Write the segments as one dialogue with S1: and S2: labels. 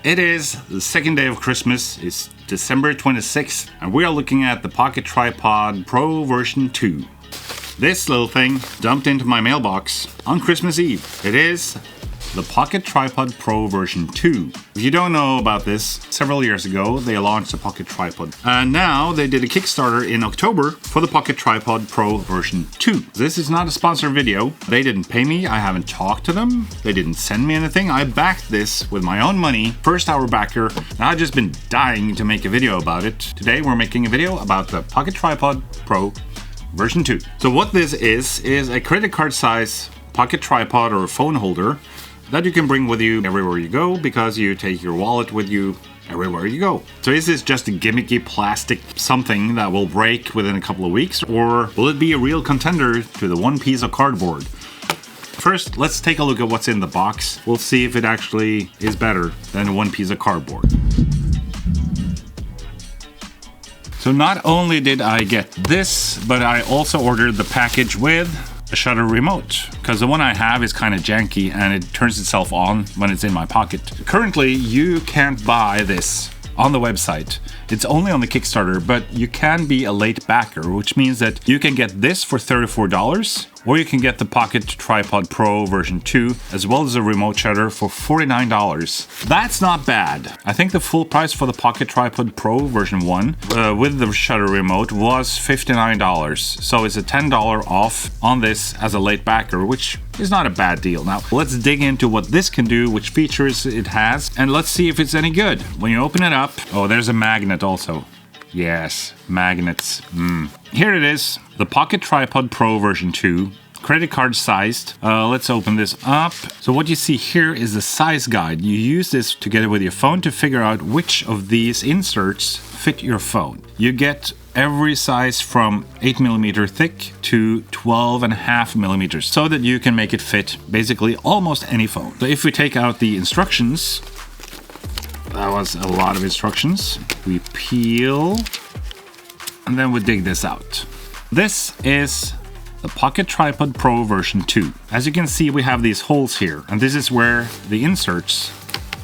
S1: It is the second day of Christmas. It's December 26th, and we are looking at the Pocket Tripod Pro version 2. This little thing dumped into my mailbox on Christmas Eve. It is the Pocket Tripod Pro version 2. If you don't know about this, several years ago they launched the Pocket Tripod. And now they did a Kickstarter in October for the Pocket Tripod Pro version 2. This is not a sponsored video. They didn't pay me. I haven't talked to them. They didn't send me anything. I backed this with my own money. First hour backer. And I've just been dying to make a video about it. Today we're making a video about the Pocket Tripod Pro version 2. So what this is a credit card size pocket tripod or phone holder that you can bring with you everywhere you go because you take your wallet with you everywhere you go. So is this just a gimmicky plastic something that will break within a couple of weeks, or will it be a real contender to the one piece of cardboard? First, let's take a look at what's in the box. We'll see if it actually is better than one piece of cardboard. So not only did I get this, but I also ordered the package with a shutter remote, because the one I have is kind of janky and it turns itself on when it's in my pocket. Currently, you can't buy this on the website. It's only on the Kickstarter, but you can be a late backer, which means that you can get this for $34, or you can get the Pocket Tripod Pro version 2, as well as a remote shutter for $49. That's not bad. I think the full price for the Pocket Tripod Pro version 1 with the shutter remote was $59. So it's a $10 off on this as a late backer, which is not a bad deal. Now, let's dig into what this can do, which features it has, and let's see if it's any good. When you open it up, oh, there's a magnet also. Yes, magnets. Here it is, the Pocket Tripod Pro version 2, credit card sized. Let's open this up. So what you see here is the size guide. You use this together with your phone to figure out which of these inserts fit your phone. You get every size from 8mm thick to 12.5mm, so that you can make it fit basically almost any phone. So if we take out the instructions, that was a lot of instructions. We peel, and then we dig this out. This is the Pocket Tripod Pro version 2. As you can see, we have these holes here, and this is where the inserts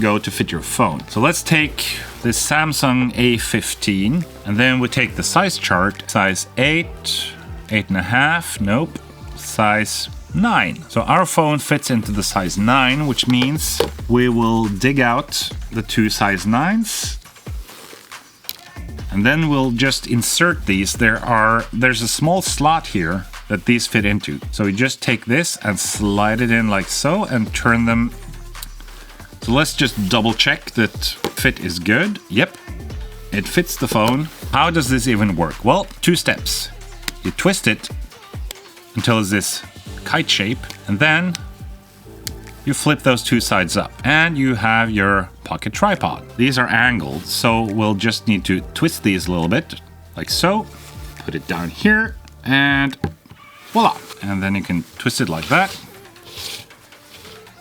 S1: go to fit your phone. So let's take this Samsung A15, and then we take the size chart, size 8, 8.5, nope, size 9. So our phone fits into the size 9, which means we will dig out the two size 9s, and then we'll just insert these. There's a small slot here that these fit into. So we just take this and slide it in like so and turn them. So let's just double check that fit is good. Yep, it fits the phone. How does this even work? Well, two steps. You twist it until it's this kite shape, and then you flip those two sides up and you have your pocket tripod. These are angled, so we'll just need to twist these a little bit like so, put it down here, and voila. And then you can twist it like that,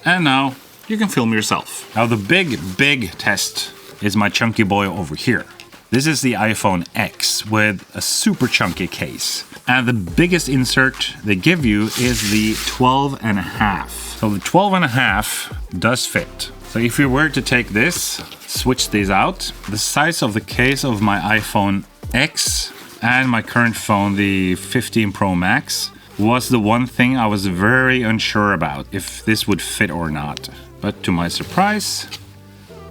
S1: and now you can film yourself. Now the big test is my chunky boy over here. This is the iPhone X with a super chunky case. And the biggest insert they give you is the 12.5. So the 12.5 does fit. So if you were to take this, switch these out, the size of the case of my iPhone X and my current phone, the 15 Pro Max, was the one thing I was very unsure about, if this would fit or not. But to my surprise,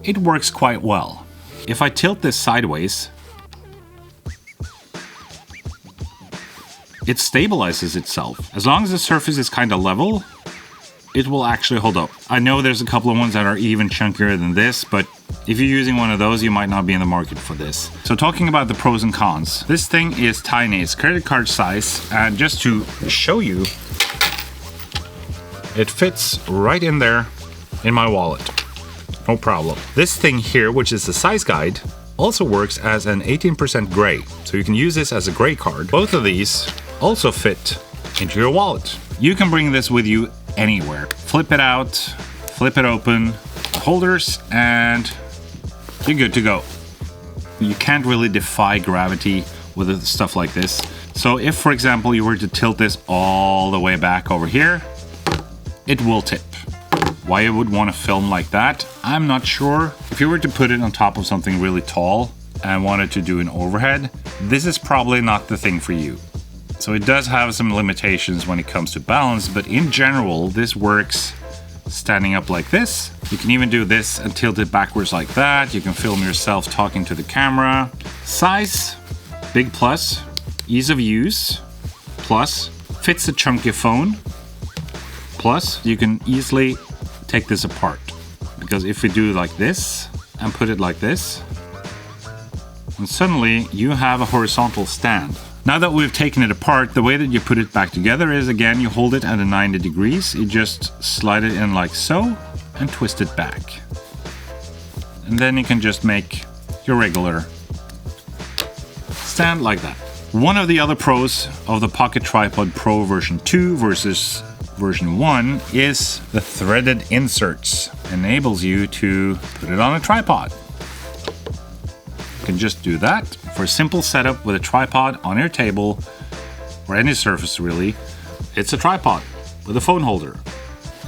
S1: it works quite well. If I tilt this sideways, it stabilizes itself. As long as the surface is kind of level, it will actually hold up. I know there's a couple of ones that are even chunkier than this, but if you're using one of those, you might not be in the market for this. So talking about the pros and cons, this thing is tiny. It's credit card size, and just to show you, it fits right in there in my wallet. No problem. This thing here, which is the size guide, also works as an 18% gray. So you can use this as a gray card. Both of these also fit into your wallet. You can bring this with you anywhere. Flip it out, flip it open, holders, and you're good to go. You can't really defy gravity with stuff like this. So if, for example, you were to tilt this all the way back over here, it will tip. Why you would want to film like that, I'm not sure. If you were to put it on top of something really tall and wanted to do an overhead, this is probably not the thing for you. So it does have some limitations when it comes to balance, but in general, this works standing up like this. You can even do this and tilt it backwards like that. You can film yourself talking to the camera. Size, big plus. Ease of use, plus. Fits a chunky phone, plus. You can easily take this apart. Because if we do like this and put it like this, and suddenly you have a horizontal stand. Now that we've taken it apart, the way that you put it back together is, again, you hold it at a 90 degrees. You just slide it in like so and twist it back. And then you can just make your regular stand like that. One of the other pros of the Pocket Tripod Pro version 2 versus version 1 is the threaded inserts. Enables you to put it on a tripod. You can just do that for a simple setup with a tripod on your table or any surface really. It's a tripod with a phone holder.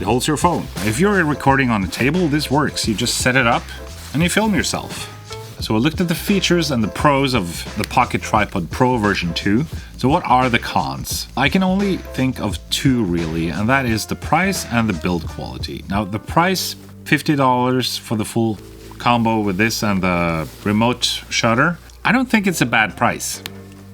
S1: It holds your phone. If you're recording on a table, this works. You just set it up and you film yourself. So I looked at the features and the pros of the Pocket Tripod Pro version 2. So what are the cons? I can only think of two really, and that is the price and the build quality. Now the price, $50 for the full combo with this and the remote shutter. I don't think it's a bad price.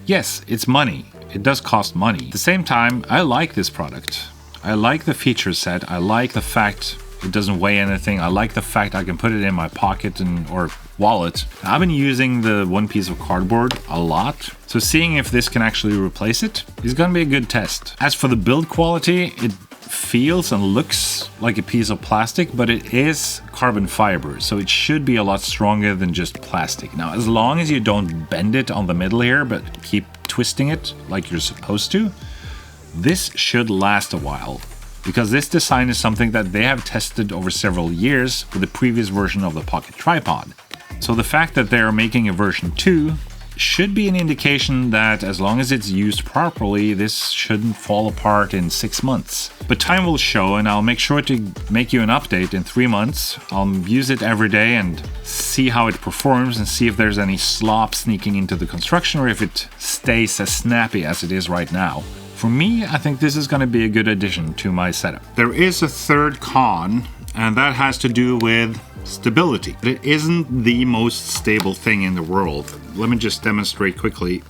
S1: Yes, it's money. It does cost money. At the same time, I like this product. I like the feature set. I like the fact it doesn't weigh anything. I like the fact I can put it in my pocket or wallet. I've been using the one piece of cardboard a lot. So seeing if this can actually replace it is going to be a good test. As for the build quality, it feels and looks like a piece of plastic, but it is carbon fiber, so it should be a lot stronger than just plastic. Now, as long as you don't bend it on the middle here, but keep twisting it like you're supposed to, this should last a while, because this design is something that they have tested over several years with the previous version of the Pocket Tripod. So the fact that they are making a version 2 should be an indication that as long as it's used properly, this shouldn't fall apart in 6 months. But time will show, and I'll make sure to make you an update in 3 months. I'll use it every day and see how it performs and see if there's any slop sneaking into the construction or if it stays as snappy as it is right now. For me, I think this is going to be a good addition to my setup. There is a third con, and that has to do with stability. It isn't the most stable thing in the world. Let me just demonstrate quickly.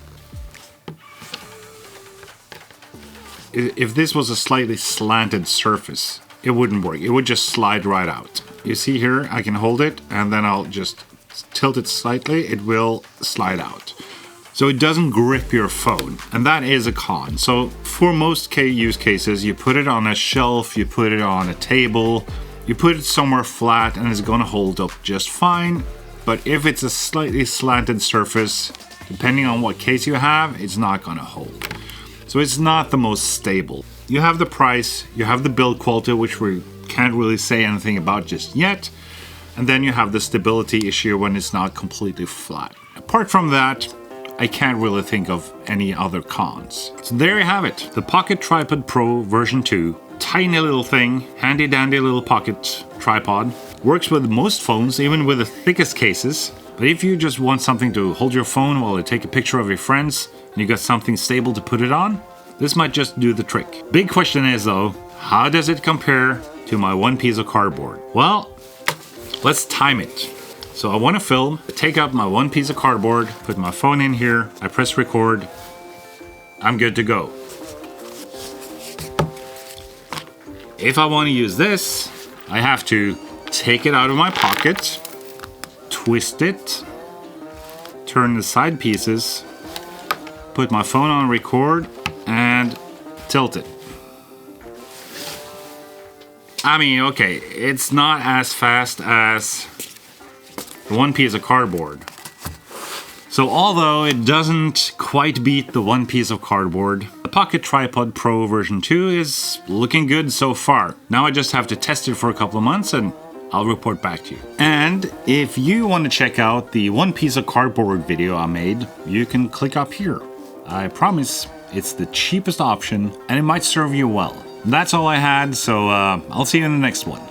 S1: If this was a slightly slanted surface, it wouldn't work. It would just slide right out. You see here, I can hold it and then I'll just tilt it slightly. It will slide out. So it doesn't grip your phone, and that is a con. So for most use cases, you put it on a shelf, you put it on a table, you put it somewhere flat and it's going to hold up just fine. But if it's a slightly slanted surface, depending on what case you have, it's not going to hold. So it's not the most stable. You have the price, you have the build quality, which we can't really say anything about just yet. And then you have the stability issue when it's not completely flat. Apart from that, I can't really think of any other cons. So there you have it. The Pocket Tripod Pro version 2. Tiny little thing, handy dandy little pocket tripod. Works with most phones, even with the thickest cases. But if you just want something to hold your phone while you take a picture of your friends and you got something stable to put it on, this might just do the trick. Big question is though, how does it compare to my one piece of cardboard? Well, let's time it. So I want to film, I take out my one piece of cardboard, put my phone in here, I press record, I'm good to go. If I want to use this, I have to take it out of my pocket, twist it, turn the side pieces, put my phone on record, and tilt it. I mean, okay, it's not as fast as one piece of cardboard. So although it doesn't quite beat the one piece of cardboard, the Pocket Tripod Pro version 2 is looking good so far. Now I just have to test it for a couple of months and I'll report back to you. And if you want to check out the one piece of cardboard video I made, you can click up here. I promise it's the cheapest option and it might serve you well. That's all I had, so I'll see you in the next one.